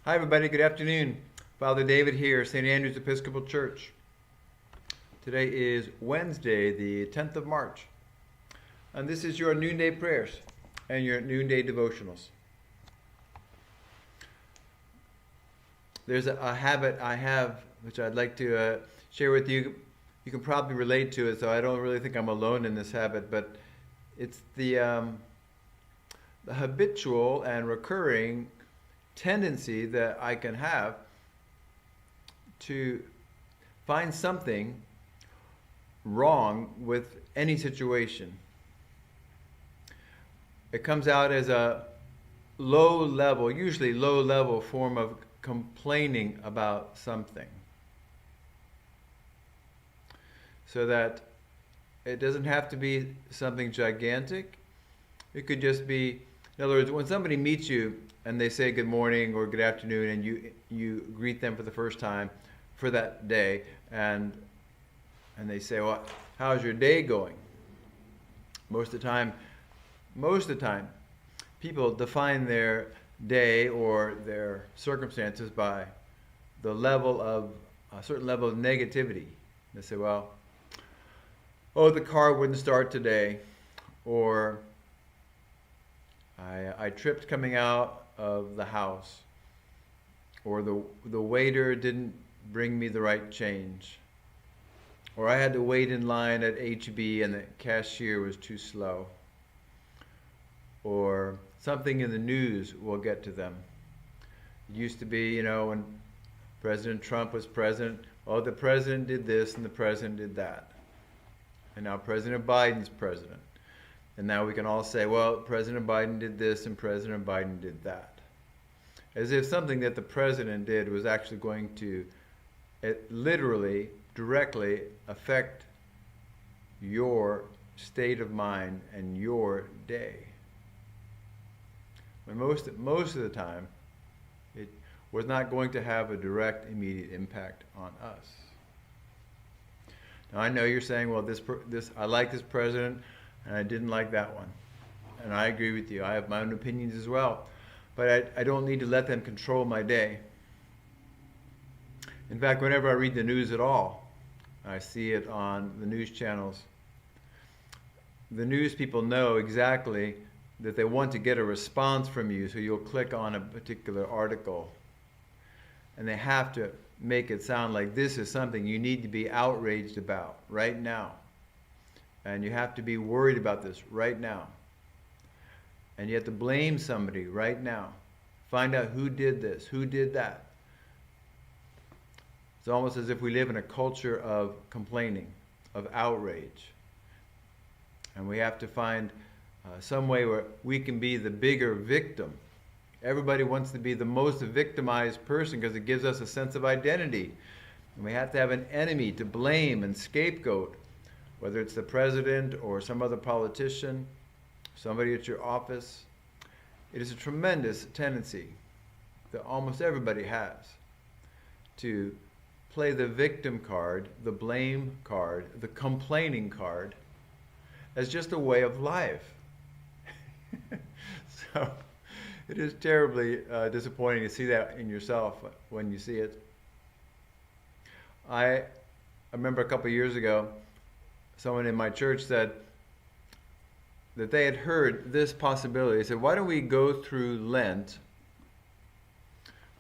Hi, everybody. Good afternoon. Father David here, St. Andrew's Episcopal Church. Today is Wednesday, the 10th of March, and this is your noonday prayers and your noonday devotionals. There's a habit I have which I'd like to share with you. You can probably relate to it, so I don't really think I'm alone in this habit, but it's the habitual and recurring tendency that I can have to find something wrong with any situation. It comes out as a usually low level form of complaining about something. So that it doesn't have to be something gigantic. It could just be, in other words, when somebody meets you and they say good morning or good afternoon, and you greet them for the first time for that day, and they say, "Well, how's your day going?" Most of the time, people define their day or their circumstances by the level of a certain level of negativity. They say, "Well, oh, the car wouldn't start today," or I tripped coming out of the house, or the waiter didn't bring me the right change, or I had to wait in line at HB and the cashier was too slow, or something in the news will get to them. It used to be, when President Trump was president, oh, the president did this and the president did that. And now President Biden's president. And now we can all say, well, President Biden did this and President Biden did that. As if something that the president did was actually going to literally, directly affect your state of mind and your day. When most of the time, it was not going to have a direct, immediate impact on us. Now I know you're saying, well, I like this president, and I didn't like that one. And I agree with you. I have my own opinions as well. But I don't need to let them control my day. In fact, whenever I read the news at all, I see it on the news channels. The news people know exactly that they want to get a response from you, so you'll click on a particular article. And they have to make it sound like this is something you need to be outraged about right now. And you have to be worried about this right now. And you have to blame somebody right now. Find out who did this, who did that. It's almost as if we live in a culture of complaining, of outrage. And we have to find some way where we can be the bigger victim. Everybody wants to be the most victimized person because it gives us a sense of identity. And we have to have an enemy to blame and scapegoat, whether it's the president or some other politician, somebody at your office. It is a tremendous tendency that almost everybody has to play the victim card, the blame card, the complaining card as just a way of life. So it is terribly disappointing to see that in yourself when you see it. I remember a couple of years ago, someone in my church said that they had heard this possibility. They said, why don't we go through Lent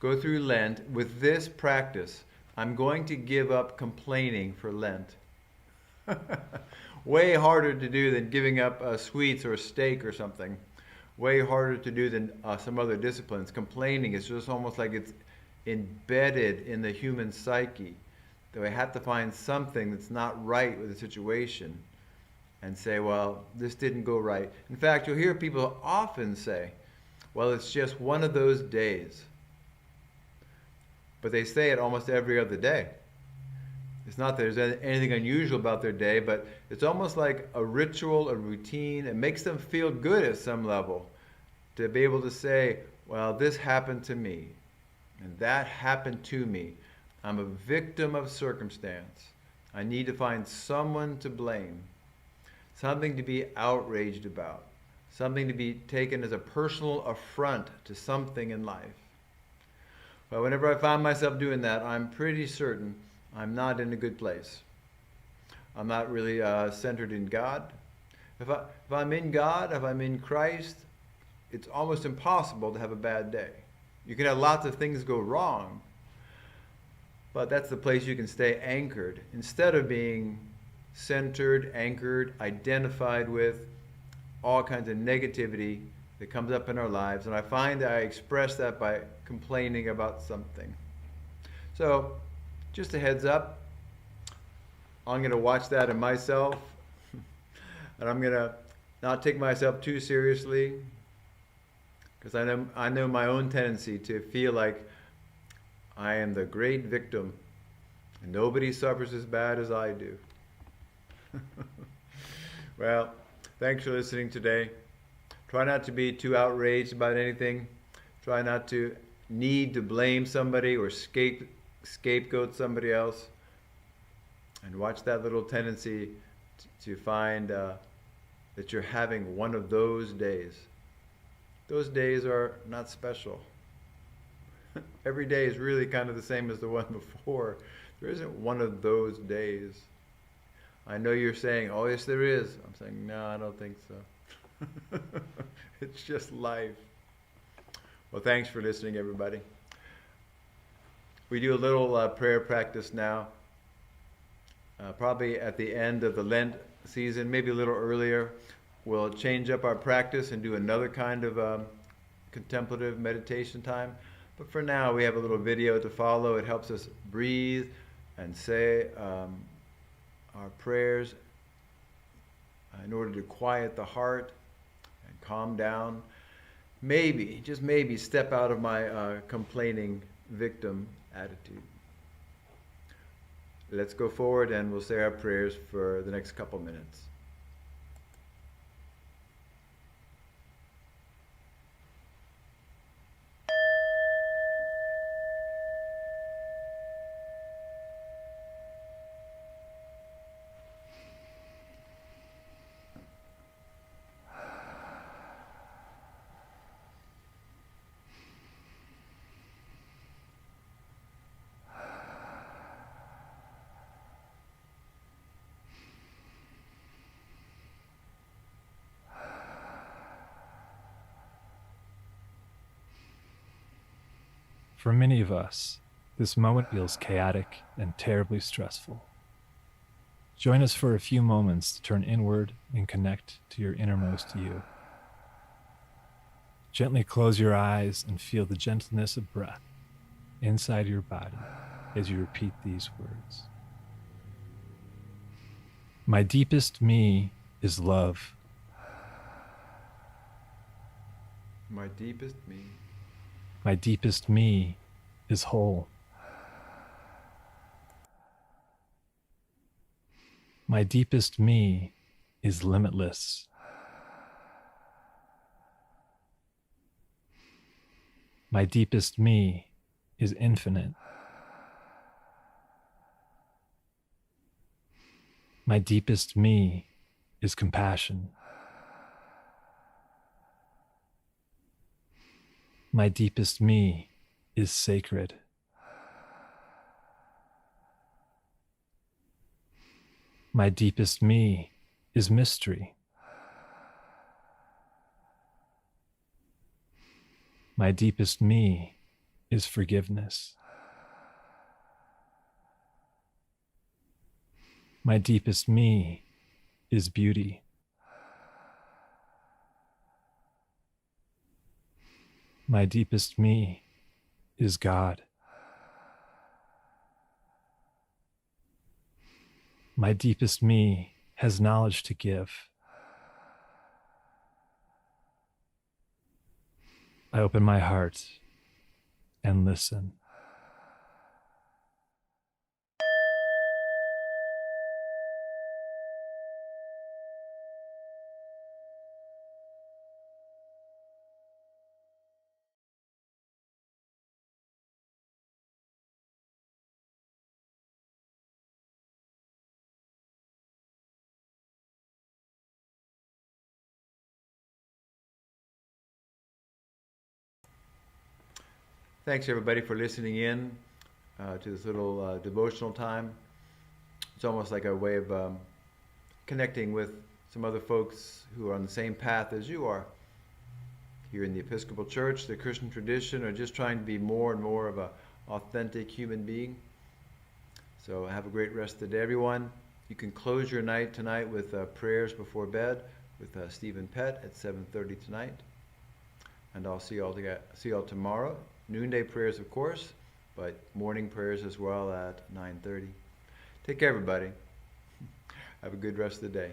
with this practice? I'm going to give up complaining for Lent. Way harder to do than giving up sweets or steak or something. Way harder to do than some other disciplines. Complaining is just almost like it's embedded in the human psyche. That we have to find something that's not right with the situation and say, well, this didn't go right. In fact, you'll hear people often say, well, it's just one of those days. But they say it almost every other day. It's not that there's anything unusual about their day, but it's almost like a ritual, a routine. It makes them feel good at some level to be able to say, well, this happened to me, and that happened to me. I'm a victim of circumstance. I need to find someone to blame, something to be outraged about, something to be taken as a personal affront to something in life. But whenever I find myself doing that, I'm pretty certain I'm not in a good place. I'm not really centered in God. If I'm in God, if I'm in Christ, it's almost impossible to have a bad day. You can have lots of things go wrong, but that's the place you can stay anchored instead of being centered, anchored, identified with all kinds of negativity that comes up in our lives. And I find that I express that by complaining about something. So, just a heads up, I'm going to watch that in myself, and I'm going to not take myself too seriously, because I know my own tendency to feel like I am the great victim, and nobody suffers as bad as I do. Well, thanks for listening today. Try not to be too outraged about anything. Try not to need to blame somebody or scapegoat somebody else. And watch that little tendency to find that you're having one of those days. Those days are not special. Every day is really kind of the same as the one before. There isn't one of those days. I know you're saying, oh, yes, there is. I'm saying, no, I don't think so. It's just life. Well, thanks for listening, everybody. We do a little prayer practice now, probably at the end of the Lent season, maybe a little earlier. We'll change up our practice and do another kind of contemplative meditation time. But for now, we have a little video to follow. It helps us breathe and say our prayers in order to quiet the heart and calm down. Maybe, just maybe, step out of my complaining victim attitude. Let's go forward and we'll say our prayers for the next couple minutes. For many of us, this moment feels chaotic and terribly stressful. Join us for a few moments to turn inward and connect to your innermost you. Gently close your eyes and feel the gentleness of breath inside your body as you repeat these words. My deepest me is love. My deepest me. My deepest me is whole. My deepest me is limitless. My deepest me is infinite. My deepest me is compassion. My deepest me is sacred. My deepest me is mystery. My deepest me is forgiveness. My deepest me is beauty. My deepest me is God. My deepest me has knowledge to give. I open my heart and listen. Thanks everybody for listening in to this little devotional time. It's almost like a way of connecting with some other folks who are on the same path as you are here in the Episcopal Church, the Christian tradition, or just trying to be more and more of an authentic human being. So have a great rest of the day, everyone. You can close your night tonight with prayers before bed with Stephen Pett at 7:30 tonight. And I'll see you all tomorrow. Noonday prayers, of course, but morning prayers as well at 9:30. Take care, everybody. Have a good rest of the day.